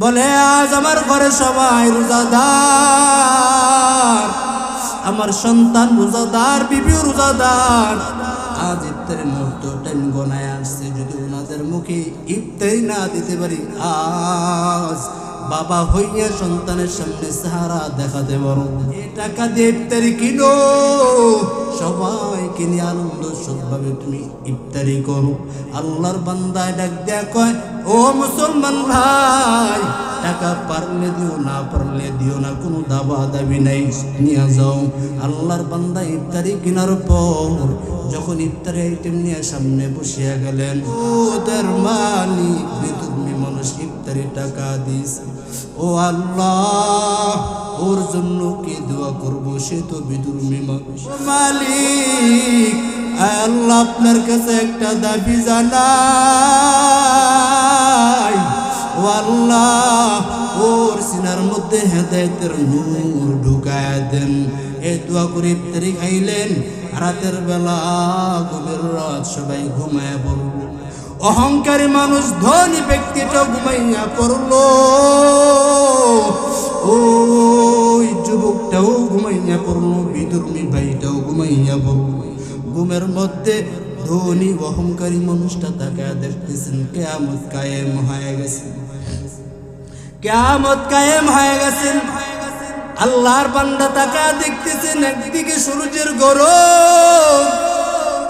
বলে আজ আমার ঘরে সবাই রোজাদার, আমার সন্তান রোজাদার, বিবিও রোজাদার। আজ ইফতারের মুহূর্ত টাইম গোনায় আসছে, যদি ওনাদের মুখে ইফতারি না দিতে পারি, আজ বাবা হইয়া সন্তানের সামনে সাহারা দেখাতে পারো। এ টাকা দিয়ে ইফতারি কিনো, সবাই কিনে আনন্দ সৎভাবে তুমি ইফতারি করো। আল্লাহর বান্দায় ডাক দেয়া কয়, ও মুসলমান ভাই, টাকা পারলে দিও, না পারলে দিও না, কোনো দাবা দাবি নাই, নিয়ে যাও। আল্লাহর বান্দা ইফতারি কেনার পর যখন ইফতারি আইটেম নিয়ে সামনে বসিয়া গেলেন, ওদের মালিক বিধর্মী মানুষ ইফতারি টাকা দিস। ও আল্লাহ, ওর জন্য কে দোয়া করব, সে তো বিধর্মী মানুষ। মালিক আল্লাহ, আপনার কাছে একটা দাবি জানাই, ও আল্লাহ, ওর সিনার মধ্যে হেদায়েতের নূর ঢুকায় দেন। এই দোয়া করে ইফতারি খাইলেন। রাতের বেলা গভীর রাত সবাই ঘুমায় পড়ল। অহংকারী মানুষ ধনী ব্যক্তিটাও ঘুমাইয়া পড়ল, ওই যুবকটাও ঘুমাইয়া পড়ল, বিধর্মী ভাইটাও ঘুমাইয়া পড়ল। ঘুমের মধ্যে ধনী অহংকারী মানুষটা তাকায় দেখতেছেন কিয়ামত কায়েম হয়ে গেছে, কিয়ামত কায়েম হয়ে গেছেন। আল্লাহর বান্দা তাকায় দেখতেছেন, একদিকে সূর্যের গরম,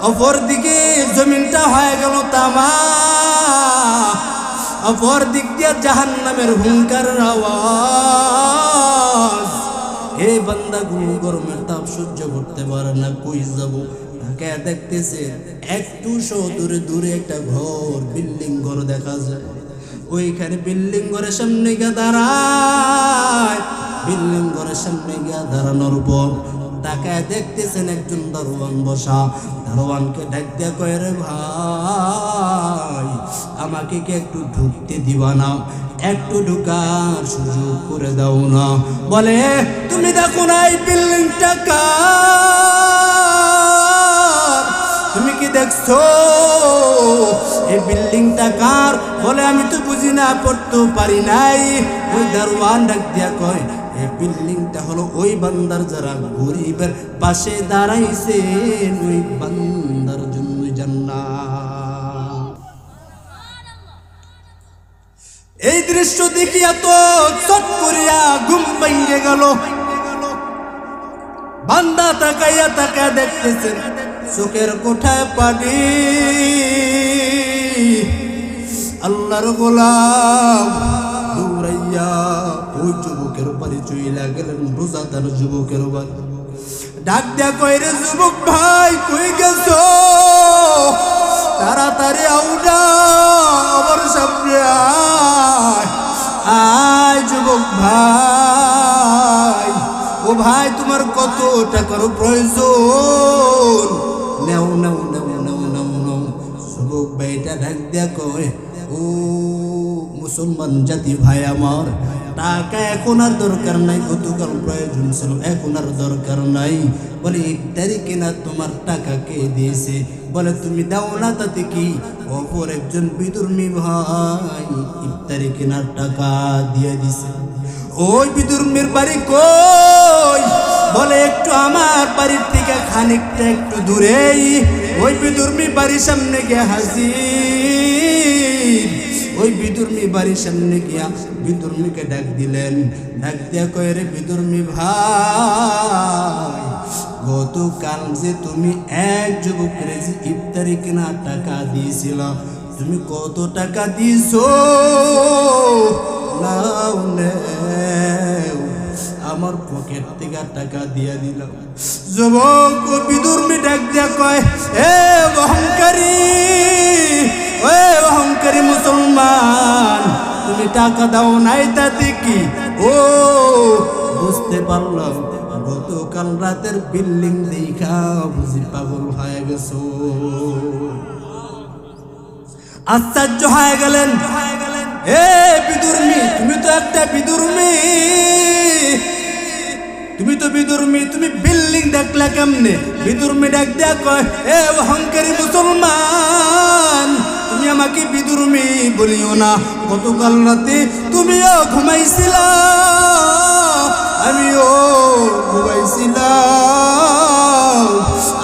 অপর দিকে জমিনটা হয়ে গেল তামা, অপর দিক দিয়ে জাহান্নামের হুঙ্কারের আওয়াজ। এই বান্দা গরমের তাপ সহ্য করতে পারে না, কই যাব? তাকে দেখতেছে একটু দূরে দূরে একটা ঘর, বিল্ডিং ঘর দেখা যায়। ওইখানে বিল্ডিং ঘরের সামনে গিয়ে দাঁড়ায়। বিল্ডিং ঘরের সামনে গিয়ে দাঁড়ানোর পর তাকায় দেখতেছেন একজন দারোয়ান বসা। দারোয়ানকে ডাক দিয়া কয়, রে ভাই, আমাকে কি একটু ঢুকতে দিবা না? একটু ঢুকার সুযোগ করে দাও না। বলে, তুমি দেখো না এই বিল্ডিংটা কার? তুমি কি দেখছো এই বিল্ডিংটা কার? বলে, আমি তো বুঝি না, পড়তে পারি নাই। ওই দারোয়ান ডাক দিয়া কয়, এই বিল্ডিংটা হলো ওই বান্দার যারা গরিবের পাশে দাঁড়াইছে, ওই বান্দার জন্য জান্নাত। এই দৃশ্য দেখিয়া তো চট করিয়া ঘুম ভেঙে গেল। বান্দা তাকাইয়া তাকায় দেখতেছেন চোখের কোঠায় পানি। আল্লাহর গোলাম দৌড়াইয়া ওই যুবকের বাড়ি চইলা গেলেন, রোজাদার যুবকের বাড়ি। ডাক দেয়া কয়, রে যুবক ভাই, কই গেছো? তাড়াতাড়ি আউডা, আমার সামনে আয় যুবক ভাই। ও ভাই, তোমার কত টাকার প্রয়োজন? নেও নেও নেও নেও নেও নেও। যুবক ভাইটা ডাক দেয়া কয়, ও মুসলমান জাতি ভাই আমার, টাকা এখন আর দরকার নাই, গতকাল প্রয়োজন ছিল, এখন আর দরকার নাই। বলে, ইফতারি কেনা তোমার টাকা কে দিয়েছে? বলে, তুমি দাও না, তাতে কি? অপর একজন বিধর্মী ভাই ইফতারি কেনার টাকা দিয়ে দিছে। ওই বিধর্মীর বাড়ি কই? বলে, একটু আমার বাড়ির থেকে খানিকটা একটু দূরেই। ওই বিধর্মী বাড়ির সামনে গিয়ে হাজির। ওই বিধর্মী বাড়ির সামনে গিয়া বিধর্মীকে ডাক দিলেন। ডাক দিয়া কয়, রে বিধর্মী ভাই, গতকাল যে তুমি এক যুবকের যে ইফতারি কেনা টাকা দিয়েছিল, তুমি কত টাকা দিয়েছো? নাও নেও, আমার পকেট থেকে টাকা দিয়া দিলাম। যুবক বিধর্মী ডাক দিয়া কয়, এ অহংকারী, ওই অহংকারী মুসলমান, তুমি টাকা দাও নাই, তাতে কি? ও বুঝতে পারলাম, গতকাল রাতের বিল্ডিং দেখা বুঝি পাগল হয়ে গেছো। আশ্চর্য হয়ে গেলেন, এ বিধর্মী, তুমি তো একটা বিধর্মী, তুমি তো বিধর্মী, তুমি বিল্ডিং দেখলা কেমনে? বিধর্মী ডাক দেয়া কয়, এ অহংকারী মুসলমান, তুমি আমাকে বিদুর্মী বলিও না। গতকাল রাতে তুমিও ঘুমাইছিলা, আমিও ঘুমাইছিলাম।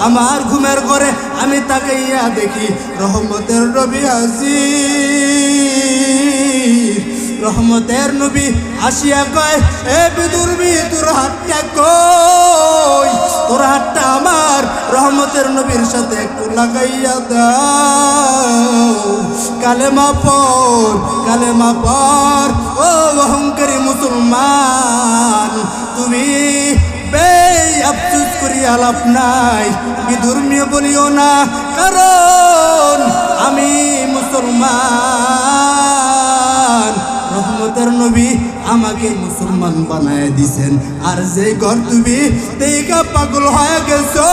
আমার ঘুমের ঘরে আমি তাকাইয়া দেখি রহমতের নবী হাজির। রহমতের নবী আসিয়া কয়, এ বিদুর্মী তোর হাতটা কই? তোর হাতটা আমার রহমতের নবীর সাথে একটু লাগাইয়া দাও। কালেমা পড়, কালেমা পড় ও অহংকারী মুসলমান। তুমি আফসোস করিয়া লাভ নাই, বিধর্মীয় বলিও না, কারণ আমি মুসলমান। রহমতের নবী আমাকে মুসলমান বানায় দিছেন। আর যে ঘর তুমি দেখা পাগল হয়ে গেছো,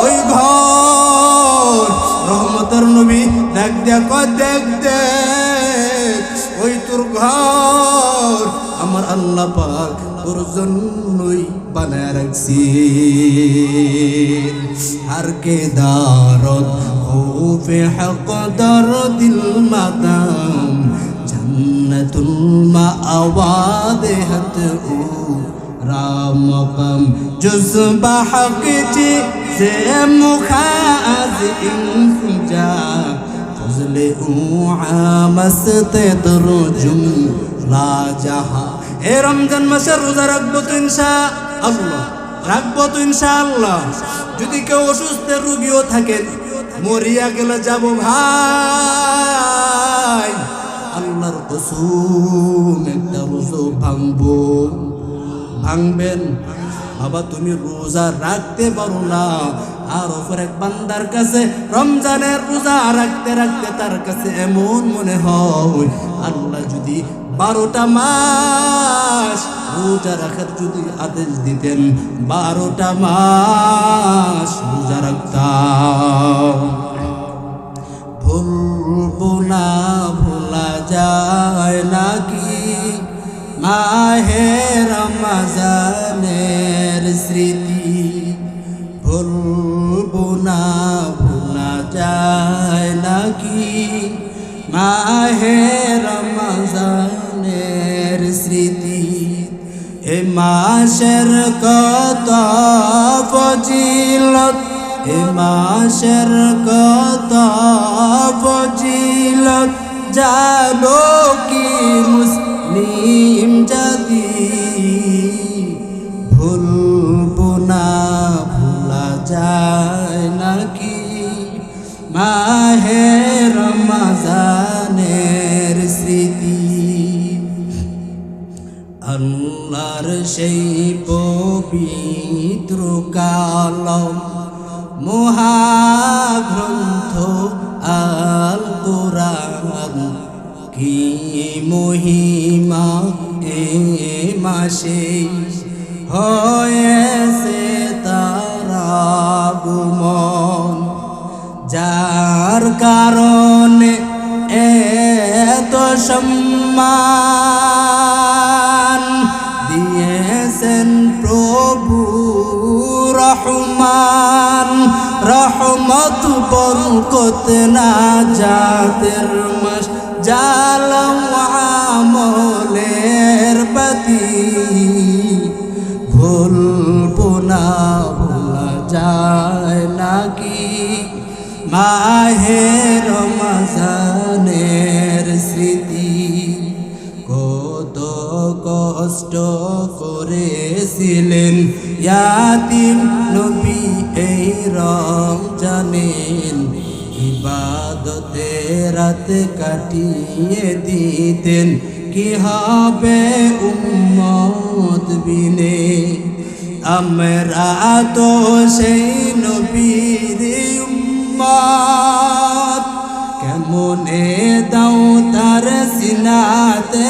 ওই ঘর রহমতের নবী দেখ দেখ দেখ দেখ, ওই তোর ঘর আমার আল্লাহ পাক তোর জন্যই বানায় রাখছি। আর কে দারদ খুফে হক দর দিল মাদাম জন্নতুল মাআওয়া দেহত ও রামকম জুজবা হক জি সে মুখাজ ইনজা ফজলে ও আমসতে দরজুম লা জাহা। এ রমজান মাসে রোজা রাখবো তো ইনশাআল্লাহ, রাখবো তো ইনশাআল্লাহ। যদি কেউ অসুস্থের রোগীও থাকেন, মরিয়া গেলে যাব ভাই, আল্লাহর কসম একটা রোজা ভাঙবো। ভাঙবেন বাবা, তুমি রোজা রাখতে পারো না। আর ওপর এক বান্দার কাছে রমজানের রোজা রাখতে রাখতে তার কাছে এমন মনে হয়, আল্লাহ যদি 12টা মাস রোজা রাখার যদি আদেশ দিতেন, 12টা মাস রোজা রাখতাম। ভুলবো না, ভোলা যায় নাকি মাহে রমজানের স্মৃতি? ভুলবো না, ভোলা যায় নাকি মাহে রমজানের স্মৃতি? এ মাসের কত ফজিলত, এ মাসের কত ফজিলত জানো কি মুসলিম জাতি? ভুলবো না, ভোলা যায় নাকি মাহে রমজানের স্মৃতি? আল্লাহর সেই পবিত্র কালাম মহাগ্রন্থ আল কোরআন, কি মহিমা এ মাসে হয়েছে তার আগমন, যার কারণে এত সম্মান দিয়েছেন প্রভু রহমান। রহমত বরকত না জাতের মাস, জালাম আমলের বাতি। ভুলবো না, ভোলা যায় নাকি মাহে রমজানের স্মৃতি? কত কষ্ট করেছিলেন ইয়াতিম নবী এই রমজানের, ইবাদতে রাত কাটিয়ে দিতেন, কি হবে উম্মত বিনে? আমরা তো সেই নবীর উম্মত, কেমনে দাও তার সিনাতে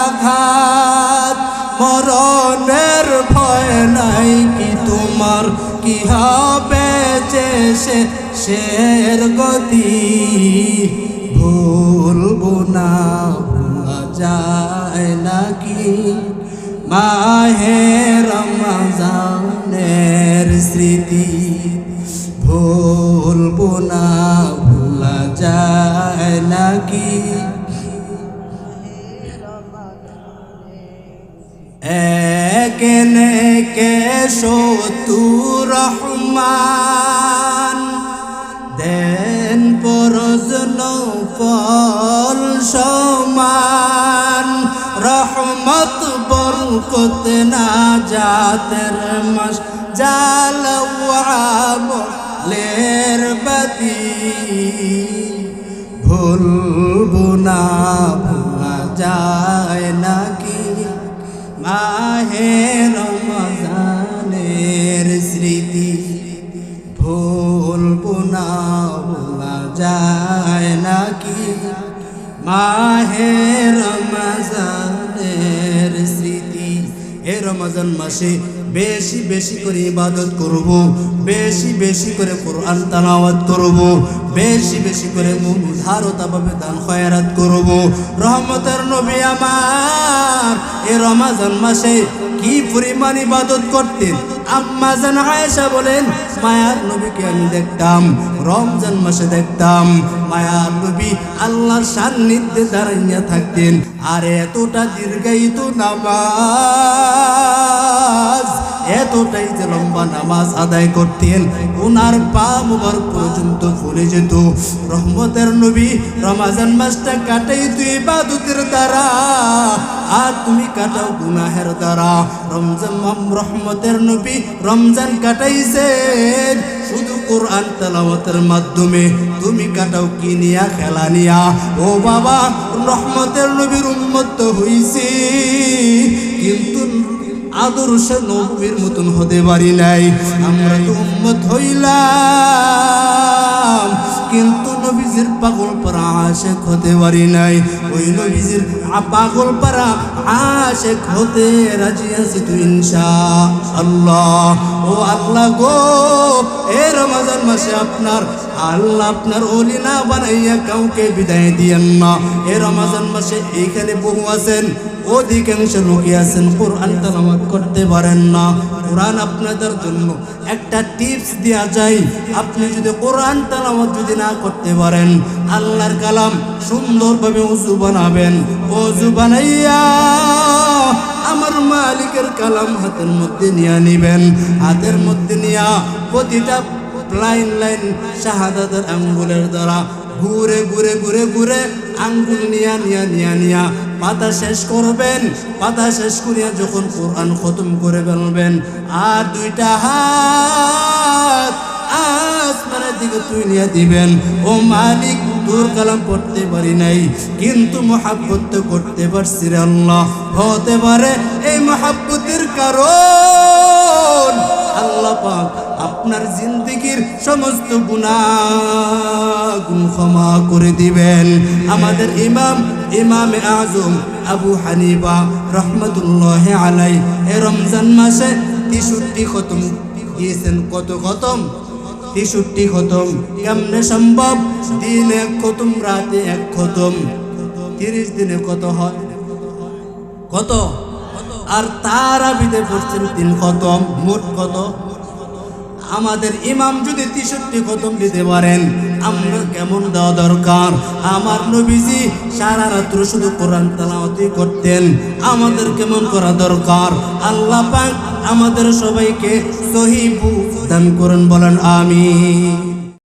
আঘাত? মরণের ভয় নাই কি তোমার? কি হবে যে শেষের গতি? ভুলবো না, ভোলা যায় নাকি মাহে রমজানের স্মৃতি? ভুলবো না, ভোলা যায় একেনে কে শত্রুর রহমান দেন পরজন ফল সমান রহমত বরকত না জাতের মাস জালাওয়ামলের বাতি ভুলবো না ভোলা যায় নাকি মাহে রমজানের স্মৃতি ভুলবো না ভোলা যায় নাকি মাহে রমজানের স্মৃতি। এ রমজান মাসে বেশি বেশি করে ইবাদত করব, বেশি বেশি করে কোরআন তেলাওয়াত করব, বেশি বেশি করে মুধারতাভাবে দান খয়রাত করব। রহমতের নবী আমার এই রমজান মাসে কি পরিমাণ ইবাদত করতেন। আম্মা জান আয়েশা বলেন, মায়ার নবীকে আমি দেখতাম, রমজান মাসে দেখতাম মায়ার নবী আল্লাহর সান্নিধ্যে দাঁড়াইয়া থাকতেন। আর এতটা দীর্ঘায়িত নামাজ, এতটাই যে লম্বা নামাজ আদায় করতেন, ওনার পা মুবারক পর্যন্ত ফুলে যেত। রহমতের নবী রমজান মাসটা কাটাইতো ইবাদতের দ্বারা, আর তুমি কাটাও গুনাহের দ্বারা। রহমতের নবী রমজান কাটাইছেন শুধু কোরআন তেলাওয়াতের মাধ্যমে, তুমি কাটাও কি নিয়া? খেলা নিয়া। ও বাবা, রহমতের নবীর উম্মত হইছি, কিন্তু আদর্শ নবীর মতন হতে পারি নাই। আমরা তো উম্মত হইলাম, কিন্তু নবীজির পাগল পারা আশেক হতে পারি নাই। ওই নবীজির পাগল পারা আশেক হতে রাজি আছি তো ইনশাআল্লাহ। ও আল্লাহ গো, এ রমজান মাসে আপনার আল্লাহ আপনার ওলি না বানাইয়া কাউকে বিদায় দিয়েন না। এ রমজান মাসে এইখানে বহু আছেন, অধিকাংশ লোকই আছেন কোরআন তেলাওয়াত করতে পারেন না। কোরআন আপনাদের জন্য একটা টিপস দেয়া যায়, আপনি যদি কোরআন তেলাওয়াত যদি না করতে পারেন, আল্লাহর কালাম সুন্দরভাবে ওযু বানাবেন। ওযু বানাইয়া আমার মালিকের কালাম হাতের মধ্যে নিয়ে নিবেন। হাতের মধ্যে নিয়া প্রতিটা লাইন লাইন শাহাদাতের আঙ্গুলের দ্বারা ঘুরে ঘুরে ঘুরে ঘুরে আঙ্গুল নিয়া নিয়া নিয়া নিয়া পাতা শেষ করবেন। পাতা শেষ করিয়া যখন কোরআন খতম করে ফেলবেন, আর দুইটা হাত আসমানের দিকে তুলিয়া দিবেন। ও মালিক, তোর কালাম পড়তে পারি নাই, কিন্তু মহাব্বত তো করতে পারছি রে আল্লাহ। হতে পারে এই মহাব্বতের কারণ আল্লাহ পাক আপনার জিন্দেগীর সমস্ত গুনাহ ক্ষমা করে দিবেন। আমাদের ইমামে আজম আবু হানিফা রহমতুল্লাহি আলাইহি এই রমজান মাসে 63 খতম দিয়েছেন। কত খতম? 63 খতম। কেমনে সম্ভব? দিনে এক খতম, রাতে এক খতম, 30 দিনে কত হয়? কত? আর তারাবিতে পড়ছেন 3 খতম। মোট কত? আমাদের ইমাম যদি 63 খতম দিতে পারেন, আমরা কেমন দেওয়া দরকার? আমার নবীজি সারা রাত্র শুধু কোরআন তেলাওয়াতই করতেন, আমাদের কেমন করা দরকার? আল্লাহ পাক আমাদের সবাইকে সহিহ দান করুন, বলেন আমিন।